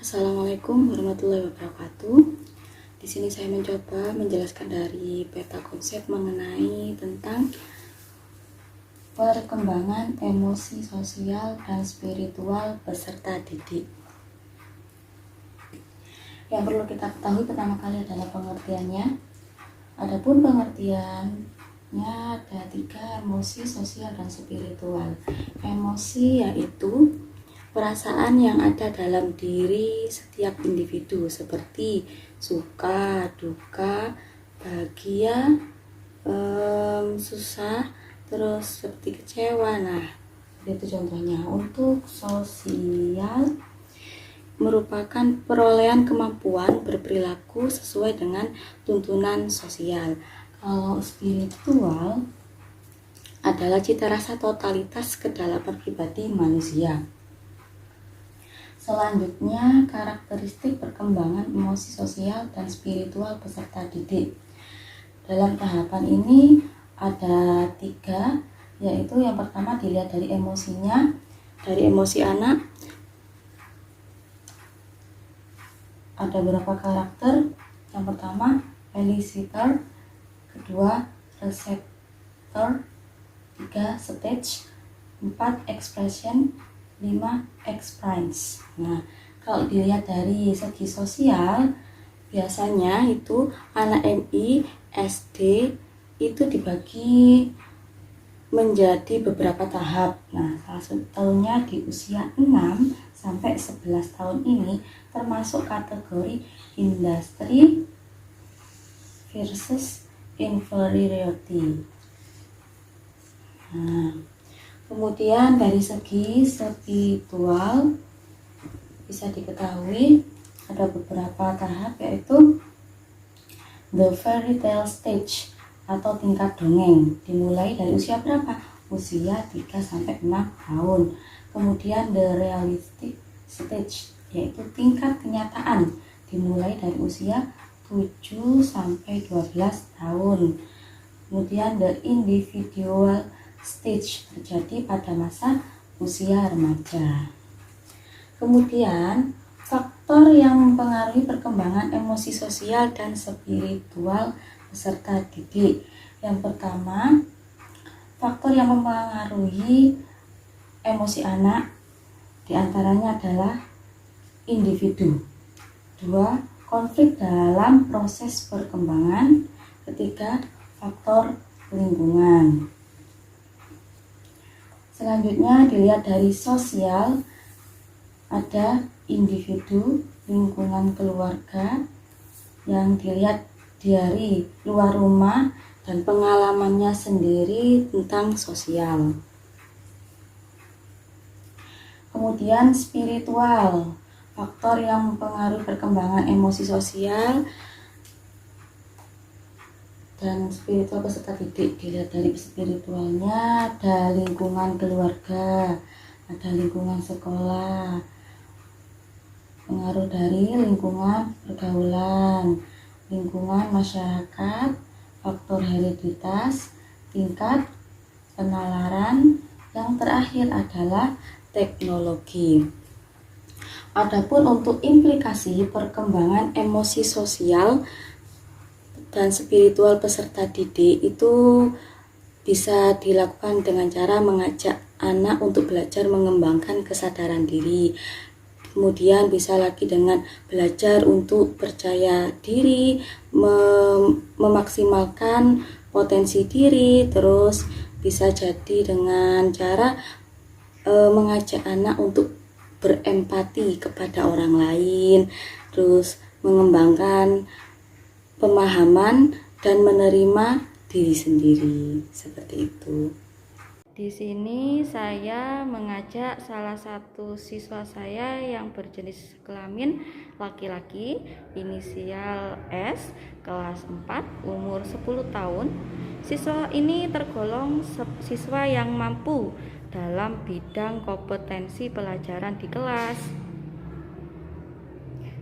Assalamualaikum warahmatullahi wabarakatuh. Di sini saya mencoba menjelaskan dari peta konsep mengenai tentang perkembangan emosi sosial dan spiritual peserta didik. Yang perlu kita ketahui pertama kali adalah pengertiannya. Adapun pengertiannya ada 3: emosi, sosial, dan spiritual. Emosi yaitu perasaan yang ada dalam diri setiap individu seperti suka, duka, bahagia, susah, terus seperti kecewa. Nah, itu contohnya. Untuk sosial merupakan perolehan kemampuan berperilaku sesuai dengan tuntunan sosial. Kalau spiritual adalah cita rasa totalitas kedalaman pribadi manusia. Selanjutnya, karakteristik perkembangan emosi sosial dan spiritual peserta didik. Dalam tahapan ini ada 3, yaitu yang pertama dilihat dari emosinya. Dari emosi anak ada beberapa karakter. Yang pertama elicitor, kedua receptor, 3 stage, 4 expression, 5 experience. Nah, kalau dilihat dari segi sosial, biasanya itu anak MI SD itu dibagi menjadi beberapa tahap. Nah, salah satunya di usia 6 sampai 11 tahun ini termasuk kategori industry versus inferiority. Nah, kemudian dari segi spiritual bisa diketahui ada beberapa tahap, yaitu the fairy tale stage atau tingkat dongeng, dimulai dari usia berapa? Usia 3 sampai 6 tahun. Kemudian the realistic stage, yaitu tingkat kenyataan, dimulai dari usia 7 sampai 12 tahun. Kemudian the individual stage terjadi pada masa usia remaja. Kemudian faktor yang mempengaruhi perkembangan emosi sosial dan spiritual peserta didik. Yang pertama, faktor yang mempengaruhi emosi anak diantaranya adalah individu. 2, konflik dalam proses perkembangan. 3, faktor lingkungan. Selanjutnya dilihat dari sosial, ada individu, lingkungan keluarga, yang dilihat dari luar rumah dan pengalamannya sendiri tentang sosial. Kemudian spiritual, faktor yang mempengaruhi perkembangan emosi sosial dan spiritual peserta didik. Dilihat dari spiritualnya ada lingkungan keluarga, ada lingkungan sekolah, pengaruh dari lingkungan pergaulan, lingkungan masyarakat, faktor hereditas, tingkat penalaran, yang terakhir adalah teknologi. Adapun untuk implikasi perkembangan emosi sosial dan spiritual peserta didik itu bisa dilakukan dengan cara mengajak anak untuk belajar mengembangkan kesadaran diri. Kemudian bisa lagi dengan belajar untuk percaya diri, memaksimalkan potensi diri. Terus bisa jadi dengan cara mengajak anak untuk berempati kepada orang lain, terus mengembangkan pemahaman dan menerima diri sendiri, seperti itu. Di sini saya mengajak salah satu siswa saya yang berjenis kelamin laki-laki, inisial S, kelas 4, umur 10 tahun. Siswa ini tergolong siswa yang mampu dalam bidang kompetensi pelajaran di kelas.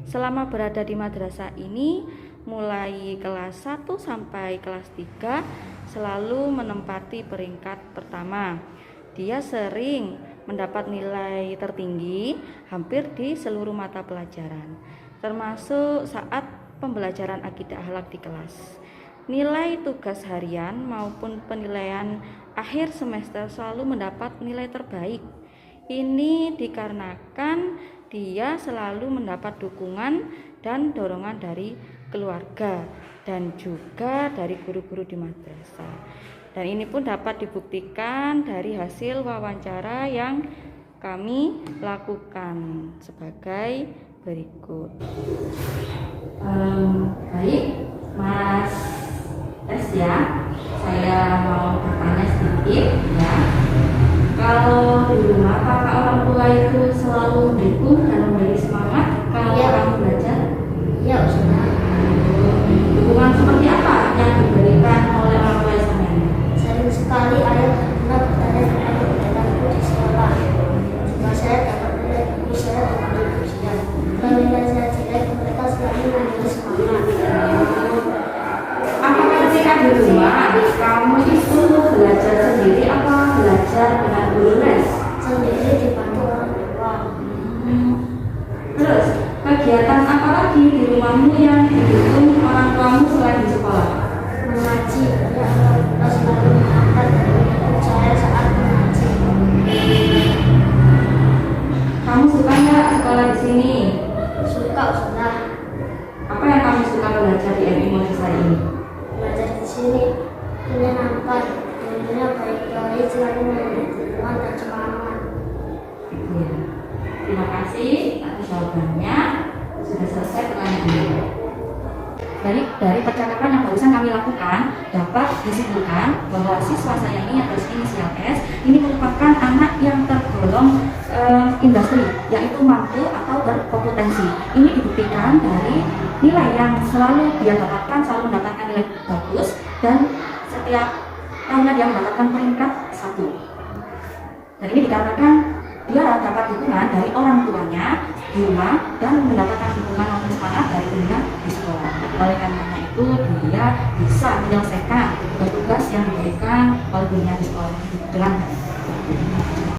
Selama berada di madrasah ini, mulai kelas 1 sampai kelas 3 selalu menempati peringkat pertama. Dia sering mendapat nilai tertinggi hampir di seluruh mata pelajaran, termasuk saat pembelajaran akidah akhlak di kelas. Nilai tugas harian maupun penilaian akhir semester selalu mendapat nilai terbaik. Ini dikarenakan dia selalu mendapat dukungan dan dorongan dari keluarga dan juga dari guru-guru di madrasah. Dan ini pun dapat dibuktikan dari hasil wawancara yang kami lakukan sebagai berikut. Baik, Mas S ya, saya mau bertanya sedikit ya. Kalau di rumah, apakah orang tua itu selalu mendukung dan memberi semangat kalau kamu belajar? Iya, Ustaz. Dukungan seperti apa yang diberikan oleh orang tua sampean? Sering sekali ayah pernah bertanya kepada kegiatanku di sekolah. Jika saya dapat nilai bagus, saya dapat ujian. Kalau nilai saya jelek, mereka selalu memberi semangat. Apakah ketika di rumah kamu itu belajar sendiri apa belajar dengan guru les? Sendiri dibantu orang tua. Terus kegiatan apa lagi di rumahmu yang didukung orang tuamu selain di sekolah? Mengaji, ya Allah selalu mengangkat dari saya saat mengaji. Kamu suka nggak sekolah di sini? Suka, Ustaz. Apa yang kamu suka belajar di MI Montessori ini? Belajar di sini menyenangkan, gurunya baik-baik, selalu memberi dukungan dan semangat. Ya. Terima kasih atas jawabannya. Sudah selesai pertanyaannya. Dari percakapan yang barusan kami lakukan dapat disimpulkan bahwa siswa saya ini yang berinisial S ini merupakan anak yang tergolong industri, yaitu mampu atau berkompetensi. Ini dibuktikan dari nilai yang selalu dia dapatkan, selalu mendapatkan nilai bagus, dan setiap tahunnya dia mendapatkan peringkat 1. Dan ini dikarenakan dia dapat dukungan dari orang tuanya di rumah dan mendapatkan dukungan maupun semangat dari gurunya di sekolah. Oleh karena itu dia bisa menyelesaikan tugas yang diberikan oleh gurunya di sekolah dengan baik.